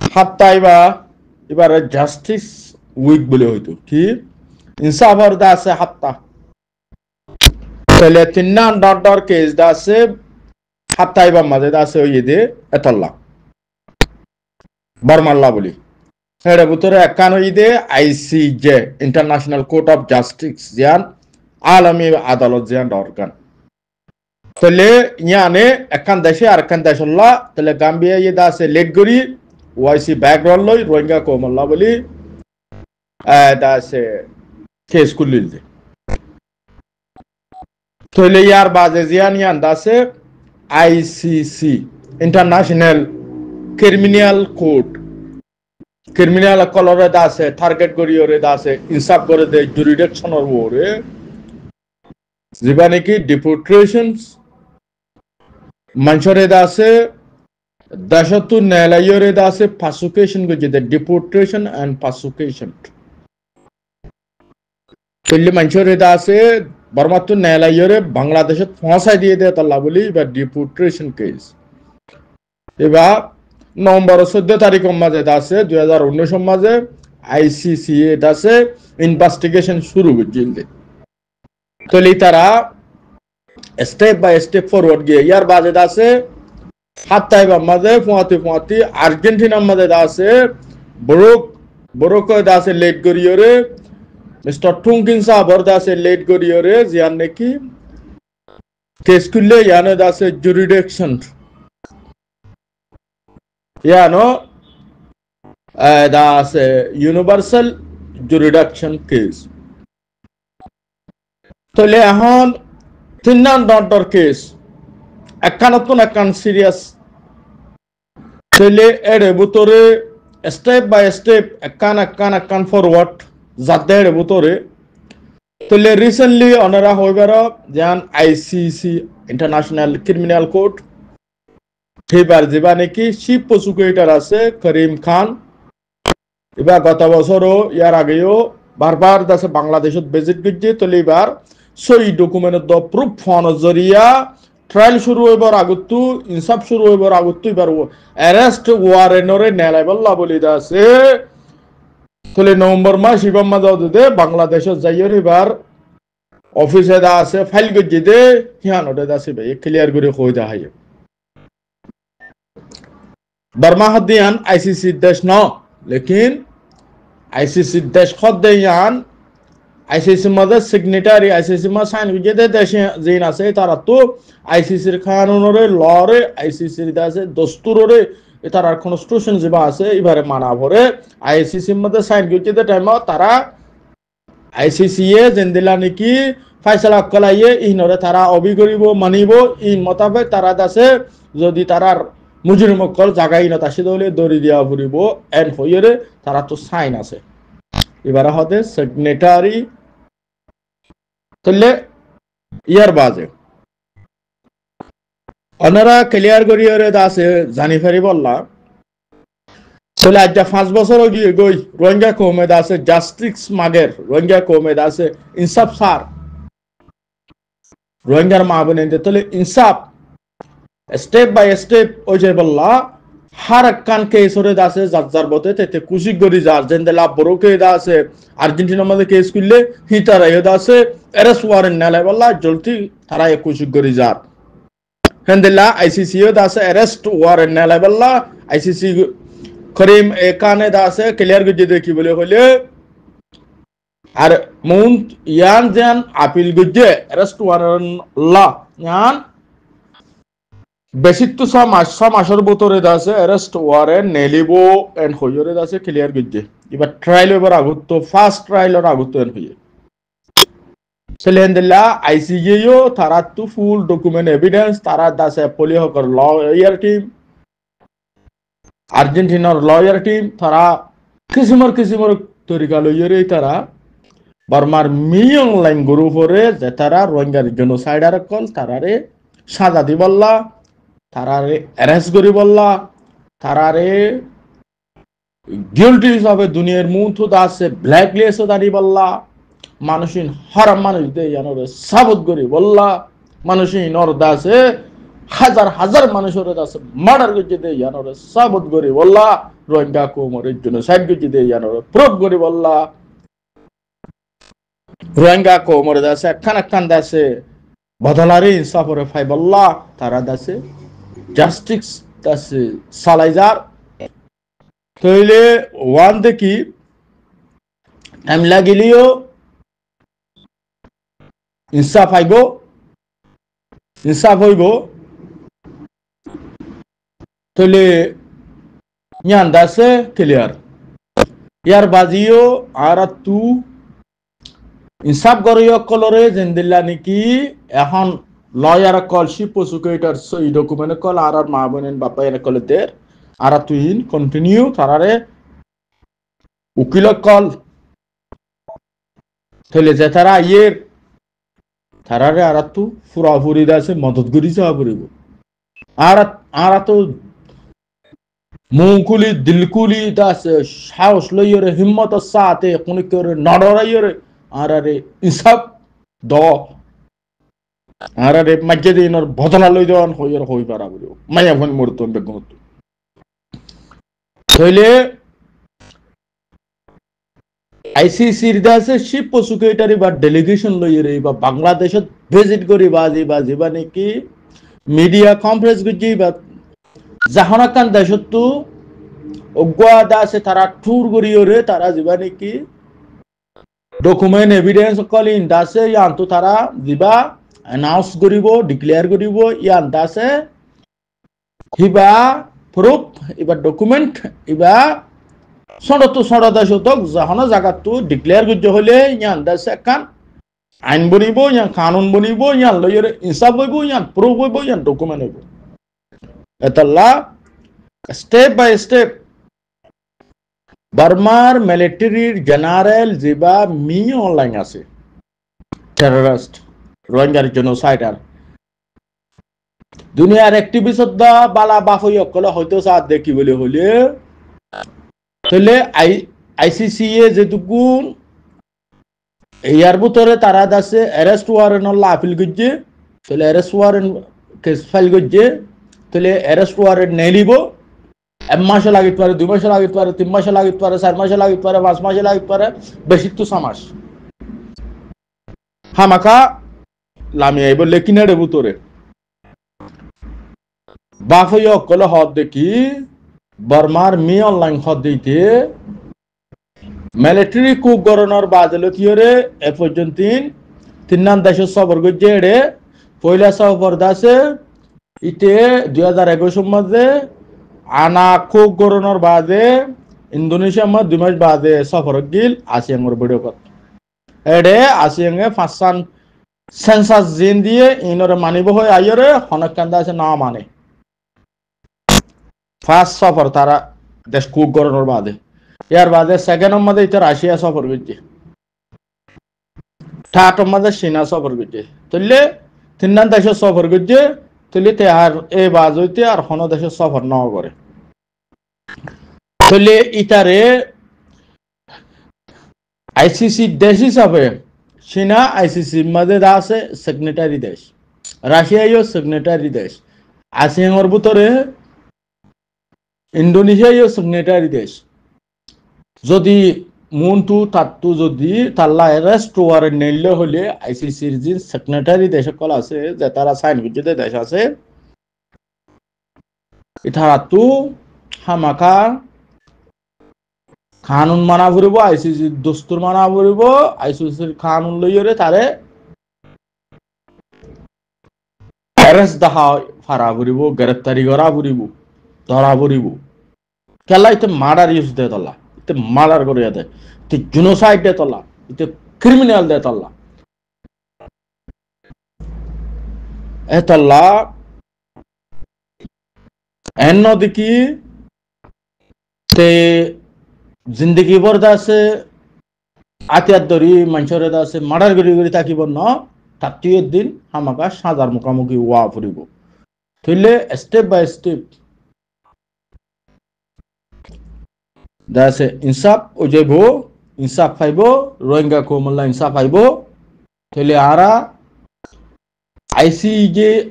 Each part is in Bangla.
হাত্তাইবা এবারে জাস্টিস উইক বলে হইতো কি ইনসাফর দা আছে হাত্তা তাহলে তিন্না ডর কেস দা আছে হাত্তাইবা মাঝে দা আছে ওই দে এতল্লা বর্মাল্লা বলি এর ভিতরে একান ওই দে ICJ international court of justice জিয়ান আলমী আদালত জিয়ান অর্গান তাহলে ইয়ানে একান দেশে আর একান দেশল্লা তাহলে গাম্বিয়া ইয়ে দা আছে লেট গরি ওয়াইসি ব্যাকগ্রাউন্ড লই রোহিঙ্গা কোমল্লা বলি দা আছে কেস কুলিল দে তাহলে ইয়ার বাজে জিয়ান ইয়ান দা আছে ICC international criminal court criminal কলরে দা আছে টার্গেট করিওরে দা আছে ইনসাফ করে দে জুরিডিকশনের ওরে যেবা নাকি ডিপোর্টেশনস মানুষরে দা আছে দাশতু ন্যায়ালয়রে দা আছে পাসুকেশন গজে দে ডিপোর্টেশন এন্ড পাসুকেশন তাহলে মানুষরে দা আছে বর্মাতু ন্যায়ালয়রে বাংলাদেশে ফাঁসাই দিয়ে দে তাল্লা বলি বা ডিপোর্টেশন কেস এবার নভেম্বর 14 তারিখ মাঝে আছে 2019 মাঝে আইসিসি এটা আছে ইনভেস্টিগেশন শুরু করছিল তাহলে তারা স্টেপ বাই স্টেপ ফরওয়ার্ড গিয়ে ইয়ার বাজে আছে হাত্তাইবা মাঝে ফুয়াতি আর্জেন্টিনার মাঝে আছে বড়ক আছে লেট গরিয়রে মিস্টার টুংকিন সাহাবর আছে লেট গরিয়রে জিয়ান নাকি কেস করলে ইয়ানে আছে জুরিডিকশন ইয়ানো আছে ইউনিভার্সাল জুরিডিকশন কেস তাহলে এখন তিন ডর কেস একানতন একান সিরিয়াস তাহলে এর ভিতরে স্টেপ বাই স্টেপ একান ফরওয়ার্ড যাদের ভিতরে তাহলে রিসেন্টলি ওনারা হইবার যেন আইসিসি ইন্টারন্যাশনাল ক্রিমিনাল কোর্ট এবার যেবা নাকি চিফ প্রসিকিউটর আছে করিম খান এবার গত বছরও ইয়ার আগেও বারবার দাসে বাংলাদেশত ভিজিট করছে তাহলে এবার সই ডকুমেন্ট দ প্রুফ ফোন জরিয়া ট্রায়াল শুরু হইবার আগতো ইনসাফ শুরু হইবার আগতো এবার অ্যারেস্ট ওয়ারেন্টরে নেলাইবল্লা বলি আছে তাহলে নভেম্বর মাস ইবার মাঝে বাংলাদেশত যাইয়ের এবার অফিসে দা আছে ফাইল করছে দে হিয়ানোটে দাসে ভাই ক্লিয়ার করে কই দা হাই बर्मा हदियान आईसीसी देश न लेकिन आईसीसी देश खद देयान आईसीसी मदे सिग्नेटरी आईसीसी मा साइन विजे दे देश जेन আছে তারা তো আইসিসির কানুনরে লরে আইসিসির দাসে দস্তুররে তারার কনস্টিটিউশন যেবা আছে এবারে মানা ভরে আইসিসি মধ্যে সাইন গিয়ে দে টাইম তারা আইসিসি এ জেন্দিলা নাকি ফয়সালা কলাইয়ে ইনরে তারা অবি করিব মানিব ইন মোতাবেক তারা দাসে যদি তারার মুজির মক্কল জাগাই না তাসি দলে দড়ি দিয়া ফুরিব এন হইরে তারা তো সাইন আছে এবারে হতে সিগনেটারি তাহলে ইয়ার বাজে অনারা ক্লিয়ার করিয়রে দাসে জানি ফেরি বললা তাহলে আজ 5 বছর গিয়ে গই রোহিঙ্গা কৌমেদ আছে জাস্টিস মাগের রোহিঙ্গা কৌমেদ আছে ইনসাফ সার রোহিঙ্গার মা বনে তাহলে ইনসাফ স্টেপ বাই স্টেপ ওই যে বললা হার কান কেস হরে দাসে যার বতে তেতে কুশি গরি যার জেন্দেলা বড়কে দাসে আর্জেন্টিনা মধ্যে কেস করলে হিতারা এ দাসে এরেস ওয়ারেন্ট নেলে বললা জলদি তারা এ কুশি গরি যার হেন্দেলা আইসিসি এ দাসে এরেস্ট ওয়ারেন্ট নেলে বললা আইসিসি করিম একানে দাসে ক্লিয়ার গজি দেখি বলে হলে আর মুন ইয়ান জান আপিল গজে এরেস্ট ওয়ারেন্ট লা ইয়ান বেশি তো 6 মাসের ভিতরে আছে অ্যারেস্ট ওয়ারেন্ট নেলিবো এন্ড হইরে আছে ক্লিয়ার গজে এবার ট্রায়াল এবার আগত ফার্স্ট ট্রায়ালের আগত এন হইয়ে সেলেন্ডলা আইসিজিও তারা তো ফুল ডকুমেন্ট এভিডেন্স তারা দাসে পলিহকর লয়ার টিম আর্জেন্টিনার লয়ার টিম তারা কিসিমর তরিকা লইরে তারা বার্মার মিয়ং লাইন গ্রুপ হরে যে তারা রোহিঙ্গার জেনোসাইডার কল তারারে সাজা দিবল্লা তারারে অ্যারেস্ট করি বললা তারারে গিল্টি হিসাবে দুনিয়ার মুথু দাসে ব্ল্যাক লিস্টে দাঁড়ি বললা মানুষিন হারাম মানুষ দে জানরে সাবত করি বললা মানুষিন নর দাসে হাজার মানুষের দাসে মার্ডার করছে দে জানরে সাবত করি বললা রোহিঙ্গা কোমরের জন্য সাইড গজি দিয়ে জানো প্রুফ করি বললা রোহিঙ্গা কোমরে দাসে একখান দাসে বদলারে ইনসাফরে ফাই বললা তারা দাসে জাস্টিস দাসে সালাইজার তইলে ওয়ান দেখি টাইম লাগিলিও ইনসাফ আইব ইনসাফ হইব তইলে ইয়ান দাসে ক্লিয়ার ইয়ার বাজিও আর তু ইনসাফ গরিয় কলরে জেন্দিল্লা নাকি এখন লয়ার কল শিপ প্রসিকিউটর এই ডকুমেন্ট কল আর মা বোনেন বাপা এর কল দের আর তুই কন্টিনিউ তারারে উকিল কল তাহলে যে তারা ইয়ের তারারে আর তু ফুরাফুরি দাসে মদত করি যাওয়া পড়িব আর তো মুকুলি দিলকুলি দাসে সাহস লইরে হিম্মত সাথে কোন করে নড়রাইরে আর ইনসাফ দ আর মাজ্জেদিনর বদলা লই দেওয়ান হইর হই পারা বলিব মায়া ফোন মরতো বেগুন তাইলে আইসিসির দাসে শিপ প্রসিকিউটরি বা ডেলিগেশন লইরে বা বাংলাদেশত ভিজিট করি বা জিবা নাকি মিডিয়া কনফারেন্স গজি বা জাহানাকান দেশত অগুয়া দাসে তারা ট্যুর করিওরে তারা জিবা নাকি ডকুমেন্ট এভিডেন্স কলিন দাসে ইয়ান তো তারা দিবা অ্যানাউন্স করিব ডিক্লেয়ার করিব ইয়ান দাসে হিবা প্রুফ ইবা ডকুমেন্ট ইবা সড় দাস তক জাহানো জায়গা তো ডিক্লেয়ার করতে হলে ইয়ান দাসে কান আইন বনিব ইয়ান কানুন বনিব ইয়ান লইর ইনসাফ হইব ইয়ান প্রুফ হইব ইয়ান ডকুমেন্ট হইব এতলা স্টেপ বাই স্টেপ বার্মার মিলিটারির জেনারেল জিবা মি অনলাইন আছে টেররিস্ট রোহিঙ্গার জেনোসাইডার দুনিয়ার অ্যাক্টিভিস্ট দা বালা বাফই অকল হয়তো সাথ দেখি বলে হলে তাহলে আইসিসি এ যেটুকু ইয়ার ভিতরে তারা দাসে অ্যারেস্ট ওয়ারেন্ট আপিল করছে তাহলে অ্যারেস্ট ওয়ারেন্ট কেস ফাইল করছে তাহলে অ্যারেস্ট ওয়ারেন্ট নেই লিব 1 মাস লাগিতে পারে 2 মাস লাগিতে পারে 3 মাস লাগিতে পারে 4 মাস লাগিতে পারে 5 মাস লাগিতে পারে বেশি তো 6 মাস হামাকা লামি আইব লেকিনের ভিতরে বাফই অকল হদ দেখি বর্মার মি অনলাইন হদ দিতে মিলিটারি কুক গরনার বাদলে কিরে এ পর্যন্ত তিন নাম দেশ সবর গজেড়ে পয়লা সফর দাসে ইতে 2021 মধ্যে আনা কুক গরনার বাদে ইন্দোনেশিয়া মধ্যে 2 মাস বাদে সফর গিল আসিয়াঙ্গর ভিডিও কত এডে আসিয়াঙ্গে ফাসান সেন্সাস জিন দিয়ে ইনরে মানিব হয় আইরে হনকান্দা আছে না মানে ফার্স্ট সফর তারা দেশ কুক গরনার বাদে ইয়ার বাদে সেকেন্ড মধ্যে ইতে রাশিয়া সফর গজে থার্ড মধ্যে চীনা সফর গজে তলে তিন নাম দেশ সফর গজে তলে তে আর এ বাজ হইতে আর হন দেশ সফর ন করে তলে ইতারে আইসিসি দেশ হিসাবে চীনা আইসিসি মধ্যে আছে সিগনেটারি দেশ রাশিয়াও সিগনেটারি দেশ আসিয়াঙ্গর ভিতরে ইন্দোনেশিয়াও সিগনেটারি দেশ যদি মনটু তাত্তু যদি তাল্লা অ্যারেস্ট ওয়ারেন্ট নিলে হলে আইসিসির যে সিগনেটারি দেশ সকল আছে যে তারা সাইন করছে দেশ আছে ইতারা তো হামাকা কানুন মানা ফুরিব আইসিসির দস্তুর মানা ফুরিব আইসিসির কানুন লইরে তারে অ্যারেস্ট দেখা ফারা ফুরিব গ্রেপ্তারি করা ফুরিব ধরা ফুরিব কেলা ইতে মার্ডার ইউজ দে তলা ইতে মার্ডার করে দে ইতে জেনোসাইড দে তলা ইতে ক্রিমিনাল দে তলা এতলা এন্ন দেখি তে জিন্দগি ভর দাসে আতিয়ার দরি মানুষের দাসে মার্ডার করি থাকিব ন তাতিয়ে দিন হামাকা সাজার মুখামুখি ওয়া ফুরিব থইলে স্টেপ বাই স্টেপ দাসে ইনসাফ ও যাইব ইনসাফ পাইব রোহিঙ্গা কোমল্লা ইনসাফ পাইব থইলে আরা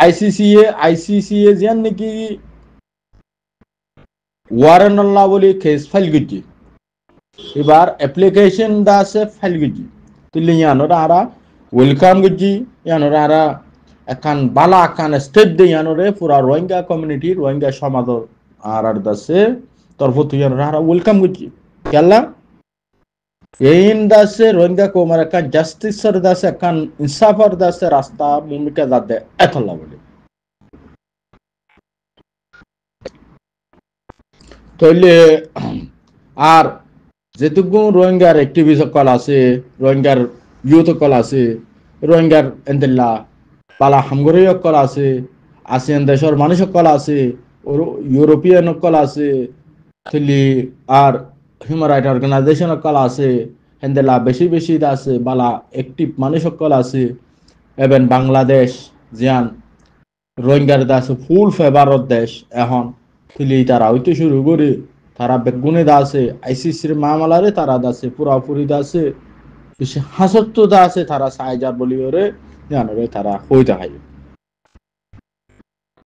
আইসিসি এ যেন নাকি ওয়ারেন্নাল্লাহ বলি কেস ফাইল গেছি এবার অ্যাপ্লিকেশন দা আছে ফাইল গেছি তুলি ইয়ানোরা আরা ওয়েলকাম গেছি ইয়ানোরা আরা একান বালা একান স্টেপ দিয়ে ইয়ানোরে পুরা রোহিঙ্গা কমিউনিটি রোহিঙ্গা সমাজ আর দাসে তরফ তুই ইয়ানোরা আরা ওয়েলকাম গেছি কেলা এইন দাসে রোহিঙ্গা কো মার একান জাস্টিসর দাসে একান ইনসাফর দাসে রাস্তা ভূমিকা দাদে এতলা বলে তাইলে আর যেটুকু রোহিঙ্গার অ্যাক্টিভিস্ট সকল আছে রোহিঙ্গার ইউথ সকল আছে রোহিঙ্গার এন্দেলা পালা হামগরি সকল আছে আসিয়ান দেশের মানুষ সকল আছে ইউরোপিয়ান সকল আছে থলি আর হিউম্যান রাইট অর্গানাইজেশন সকল আছে হেন্দেলা বেশি বেশি আছে বালা অ্যাক্টিভ মানুষ সকল আছে এবং বাংলাদেশ জিয়ান রোহিঙ্গার দাস ফুল ফেভারত দেশ এখন থলি তারা হইতে শুরু করে তারা বেগুনে দাসে আইসিসির মামলারে তারা দাসে পুরাপুরি দাসে বেশি হাসত্ব দাসে তারা সাইজার বলি ওরে জানবে তারা হইতে হয়